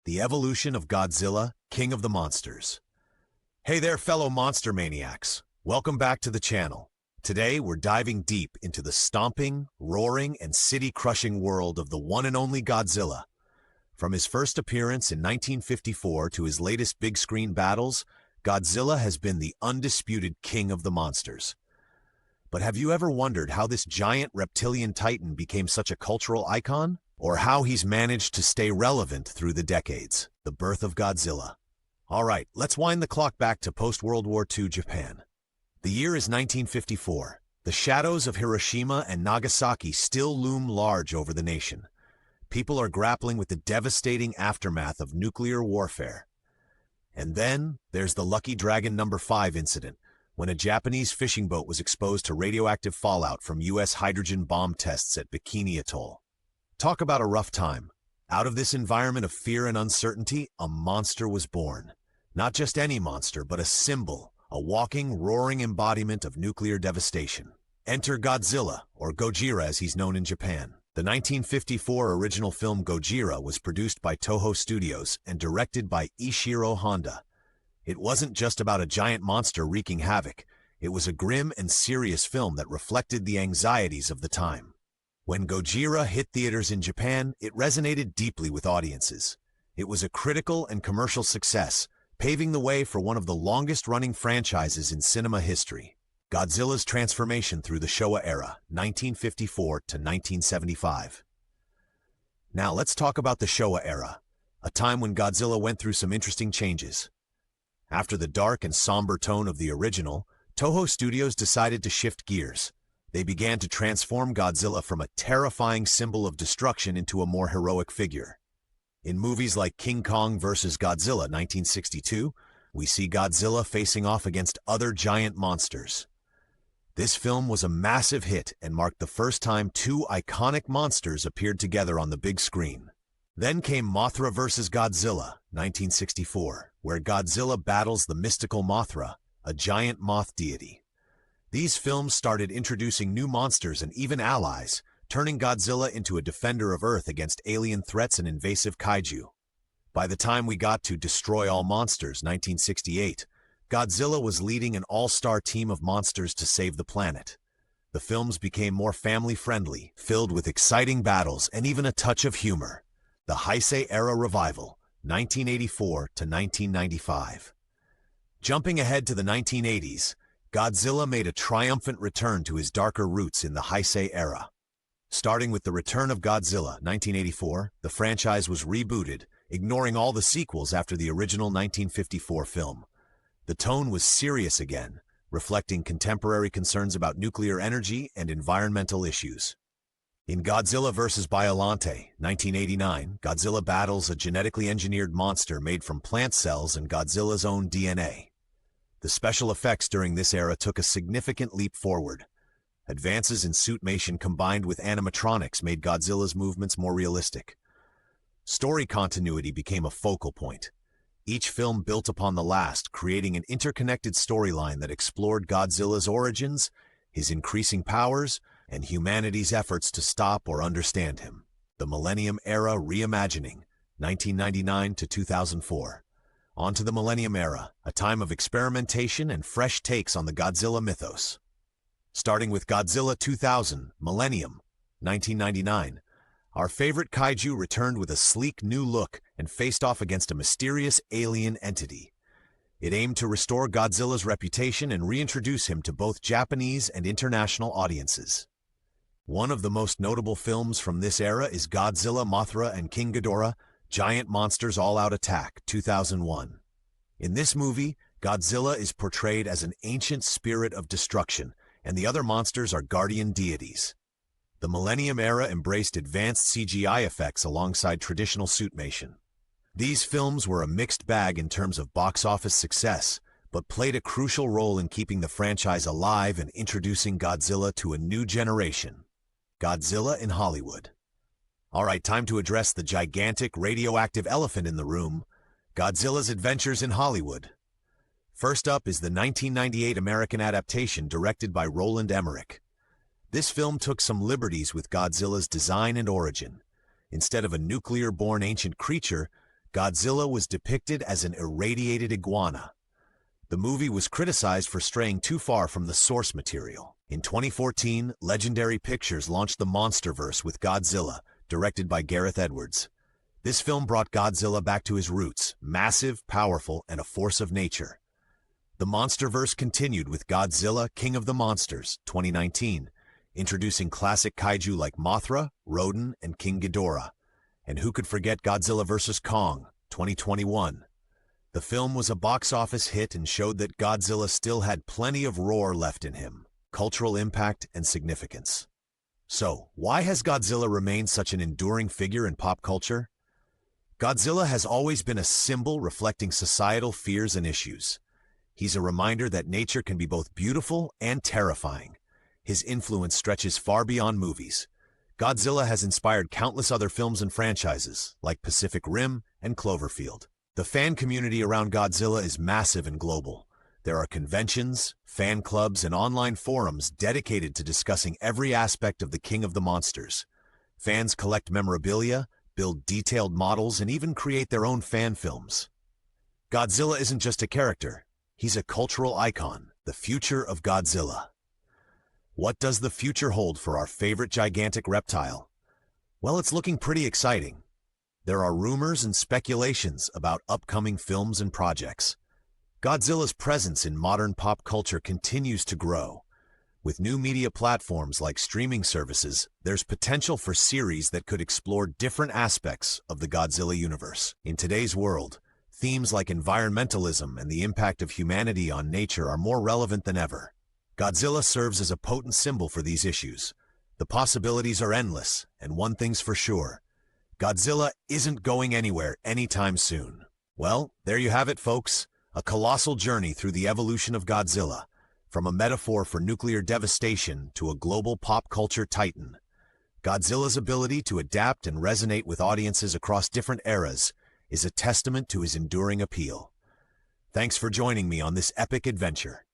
The evolution of Godzilla, King of the Monsters. Hey there, fellow monster maniacs. Welcome back to the channel. Today, we're diving deep into the stomping, roaring, and city-crushing world of the one and only Godzilla. From his first appearance in 1954 to his latest big-screen battles, Godzilla has been the undisputed king of the monsters. But have you ever wondered how this giant reptilian titan became such a cultural icon? Or how he's managed to stay relevant through the decades? The birth of Godzilla. All right, let's wind the clock back to post-World War II Japan. The year is 1954. The shadows of Hiroshima and Nagasaki still loom large over the nation. People are grappling with the devastating aftermath of nuclear warfare. And then, there's the Lucky Dragon No. 5 incident, when a Japanese fishing boat was exposed to radioactive fallout from U.S. hydrogen bomb tests at Bikini Atoll. Talk about a rough time. Out of this environment of fear and uncertainty, a monster was born. Not just any monster, but a symbol, a walking, roaring embodiment of nuclear devastation. Enter Godzilla, or Gojira as he's known in Japan. The 1954 original film Gojira was produced by Toho Studios and directed by Ishiro Honda. It wasn't just about a giant monster wreaking havoc. It was a grim and serious film that reflected the anxieties of the time. When Gojira hit theaters in Japan, it resonated deeply with audiences. It was a critical and commercial success, paving the way for one of the longest-running franchises in cinema history. Godzilla's transformation through the Showa era, 1954 to 1975. Now let's talk about the Showa era, a time when Godzilla went through some interesting changes. After the dark and somber tone of the original, Toho Studios decided to shift gears. They began to transform Godzilla from a terrifying symbol of destruction into a more heroic figure. In movies like King Kong vs. Godzilla 1962, we see Godzilla facing off against other giant monsters. This film was a massive hit and marked the first time two iconic monsters appeared together on the big screen. Then came Mothra vs. Godzilla 1964, where Godzilla battles the mystical Mothra, a giant moth deity. These films started introducing new monsters and even allies, turning Godzilla into a defender of Earth against alien threats and invasive kaiju. By the time we got to Destroy All Monsters, 1968, Godzilla was leading an all-star team of monsters to save the planet. The films became more family-friendly, filled with exciting battles and even a touch of humor. The Heisei Era Revival, 1984 to 1995. Jumping ahead to the 1980s, Godzilla made a triumphant return to his darker roots in the Heisei era. Starting with the return of Godzilla, 1984, the franchise was rebooted, ignoring all the sequels after the original 1954 film. The tone was serious again, reflecting contemporary concerns about nuclear energy and environmental issues. In Godzilla vs. Biollante, 1989, Godzilla battles a genetically engineered monster made from plant cells and Godzilla's own DNA. The special effects during this era took a significant leap forward. Advances in suitmation combined with animatronics made Godzilla's movements more realistic. Story continuity became a focal point. Each film built upon the last, creating an interconnected storyline that explored Godzilla's origins, his increasing powers, and humanity's efforts to stop or understand him. The Millennium Era Reimagining, 1999 to 2004. On to the Millennium Era, a time of experimentation and fresh takes on the Godzilla mythos. Starting with Godzilla 2000, Millennium, 1999, our favorite kaiju returned with a sleek new look and faced off against a mysterious alien entity. It aimed to restore Godzilla's reputation and reintroduce him to both Japanese and international audiences. One of the most notable films from this era is Godzilla, Mothra, and King Ghidorah, Giant Monsters All-Out Attack, 2001. In this movie, Godzilla is portrayed as an ancient spirit of destruction, and the other monsters are guardian deities. The Millennium Era embraced advanced CGI effects alongside traditional suitmation. These films were a mixed bag in terms of box office success, but played a crucial role in keeping the franchise alive and introducing Godzilla to a new generation. Godzilla in Hollywood. All right, time to address the gigantic radioactive elephant in the room, Godzilla's adventures in Hollywood. First up is the 1998 American adaptation directed by Roland Emmerich. This film took some liberties with Godzilla's design and origin. Instead of a nuclear-born ancient creature, Godzilla was depicted as an irradiated iguana. The movie was criticized for straying too far from the source material. In 2014, Legendary Pictures launched the MonsterVerse with Godzilla, directed by Gareth Edwards. This film brought Godzilla back to his roots, massive, powerful, and a force of nature. The MonsterVerse continued with Godzilla, King of the Monsters, 2019, introducing classic kaiju like Mothra, Rodan, and King Ghidorah. And who could forget Godzilla vs. Kong, 2021? The film was a box office hit and showed that Godzilla still had plenty of roar left in him, cultural impact, and significance. So, why has Godzilla remained such an enduring figure in pop culture? Godzilla has always been a symbol reflecting societal fears and issues. He's a reminder that nature can be both beautiful and terrifying. His influence stretches far beyond movies. Godzilla has inspired countless other films and franchises, like Pacific Rim and Cloverfield. The fan community around Godzilla is massive and global. There are conventions, fan clubs, and online forums dedicated to discussing every aspect of the King of the Monsters. Fans collect memorabilia, build detailed models, and even create their own fan films. Godzilla isn't just a character. He's a cultural icon, the future of Godzilla. What does the future hold for our favorite gigantic reptile? Well, it's looking pretty exciting. There are rumors and speculations about upcoming films and projects. Godzilla's presence in modern pop culture continues to grow. With new media platforms like streaming services, there's potential for series that could explore different aspects of the Godzilla universe. In today's world, themes like environmentalism and the impact of humanity on nature are more relevant than ever. Godzilla serves as a potent symbol for these issues. The possibilities are endless, and one thing's for sure: Godzilla isn't going anywhere anytime soon. Well, there you have it, folks. A colossal journey through the evolution of Godzilla, from a metaphor for nuclear devastation to a global pop culture titan. Godzilla's ability to adapt and resonate with audiences across different eras is a testament to his enduring appeal. Thanks for joining me on this epic adventure.